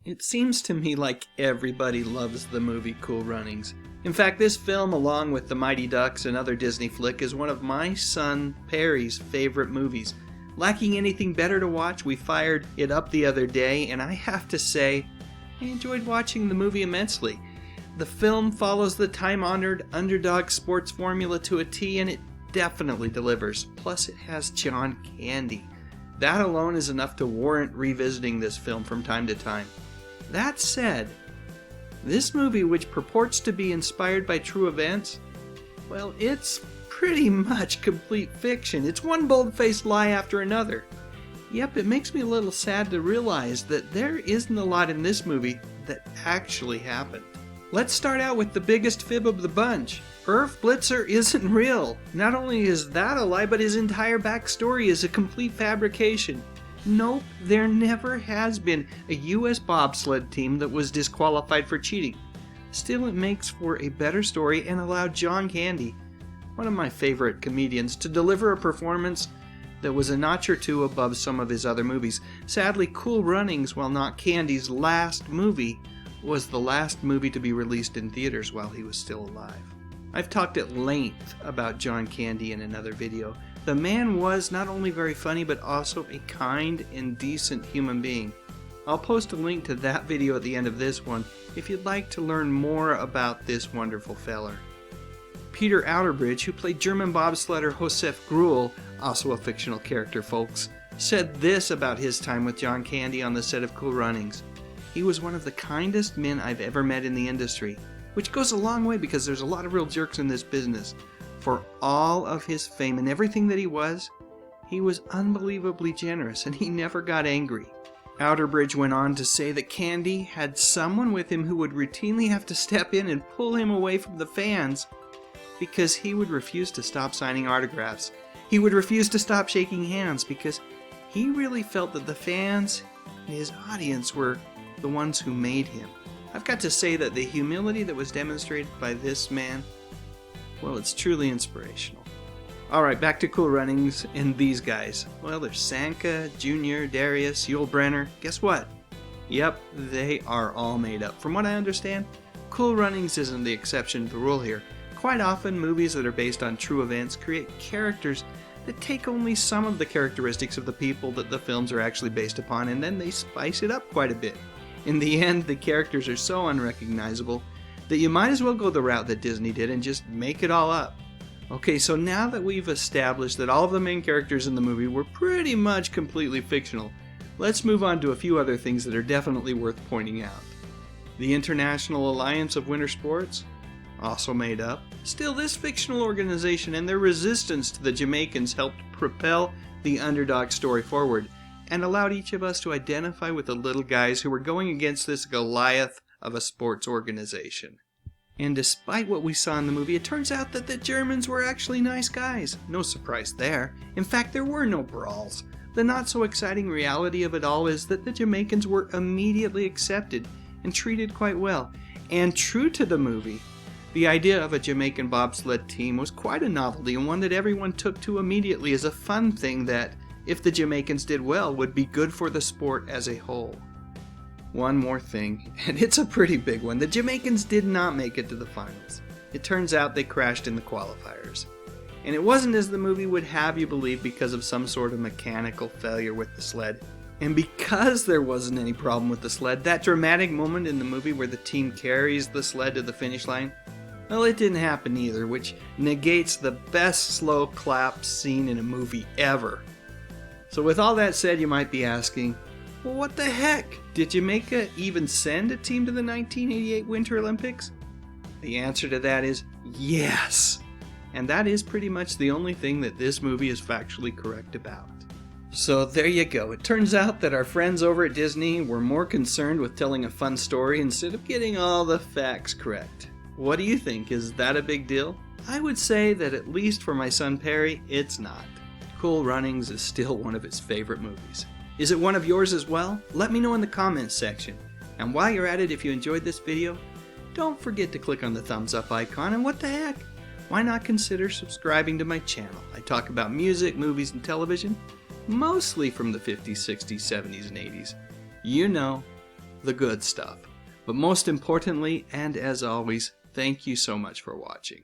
It seems to me like everybody loves the movie Cool Runnings. In fact, this film, along with The Mighty Ducks and other Disney flick, is one of my son Perry's favorite movies. Lacking anything better to watch, we fired it up the other day, and I have to say, I enjoyed watching the movie immensely. The film follows the time-honored underdog sports formula to a T, and it definitely delivers. Plus, it has John Candy. That alone is enough to warrant revisiting this film from time to time. That said, this movie, which purports to be inspired by true events, well, it's pretty much complete fiction. It's one bold-faced lie after another. Yep, it makes me a little sad to realize that there isn't a lot in this movie that actually happened. Let's start out with the biggest fib of the bunch. Irv Blitzer isn't real. Not only is that a lie, but his entire backstory is a complete fabrication. Nope, there never has been a U.S. bobsled team that was disqualified for cheating. Still, it makes for a better story and allowed John Candy, one of my favorite comedians, to deliver a performance that was a notch or two above some of his other movies. Sadly, Cool Runnings, while not Candy's last movie, was the last movie to be released in theaters while he was still alive. I've talked at length about John Candy in another video. The man was not only very funny, but also a kind and decent human being. I'll post a link to that video at the end of this one if you'd like to learn more about this wonderful feller. Peter Outerbridge, who played German bobsledder Josef Gruel, also a fictional character, folks, said this about his time with John Candy on the set of Cool Runnings. He was one of the kindest men I've ever met in the industry, which goes a long way because there's a lot of real jerks in this business. For all of his fame and everything that he was unbelievably generous, and he never got angry. Outerbridge went on to say that Candy had someone with him who would routinely have to step in and pull him away from the fans because he would refuse to stop signing autographs. He would refuse to stop shaking hands because he really felt that the fans and his audience were the ones who made him. I've got to say that the humility that was demonstrated by this man, well, it's truly inspirational. Alright, back to Cool Runnings and these guys. Well, there's Sanka, Junior, Darius, Yul Brynner. Guess what? Yep, they are all made up. From what I understand, Cool Runnings isn't the exception to the rule here. Quite often, movies that are based on true events create characters that take only some of the characteristics of the people that the films are actually based upon, and then they spice it up quite a bit. In the end, the characters are so unrecognizable that you might as well go the route that Disney did and just make it all up. Okay, so now that we've established that all of the main characters in the movie were pretty much completely fictional, let's move on to a few other things that are definitely worth pointing out. The International Alliance of Winter Sports, also made up. Still, this fictional organization and their resistance to the Jamaicans helped propel the underdog story forward and allowed each of us to identify with the little guys who were going against this Goliath of a sports organization. And despite what we saw in the movie, it turns out that the Germans were actually nice guys. No surprise there. In fact, there were no brawls. The not-so-exciting reality of it all is that the Jamaicans were immediately accepted and treated quite well. And true to the movie, the idea of a Jamaican bobsled team was quite a novelty and one that everyone took to immediately as a fun thing that, if the Jamaicans did well, would be good for the sport as a whole. One more thing, and it's a pretty big one. The Jamaicans did not make it to the finals. It turns out they crashed in the qualifiers. And it wasn't as the movie would have you believe because of some sort of mechanical failure with the sled. And because there wasn't any problem with the sled, that dramatic moment in the movie where the team carries the sled to the finish line, well, it didn't happen either, which negates the best slow clap scene in a movie ever. So with all that said, you might be asking, well, what the heck? Did Jamaica even send a team to the 1988 Winter Olympics? The answer to that is yes. And that is pretty much the only thing that this movie is factually correct about. So there you go. It turns out that our friends over at Disney were more concerned with telling a fun story instead of getting all the facts correct. What do you think? Is that a big deal? I would say that at least for my son Perry, it's not. Cool Runnings is still one of his favorite movies. Is it one of yours as well? Let me know in the comments section. And while you're at it, if you enjoyed this video, don't forget to click on the thumbs up icon, and what the heck? Why not consider subscribing to my channel? I talk about music, movies, and television, mostly from the 50s, 60s, 70s, and 80s. You know, the good stuff. But most importantly, and as always, thank you so much for watching.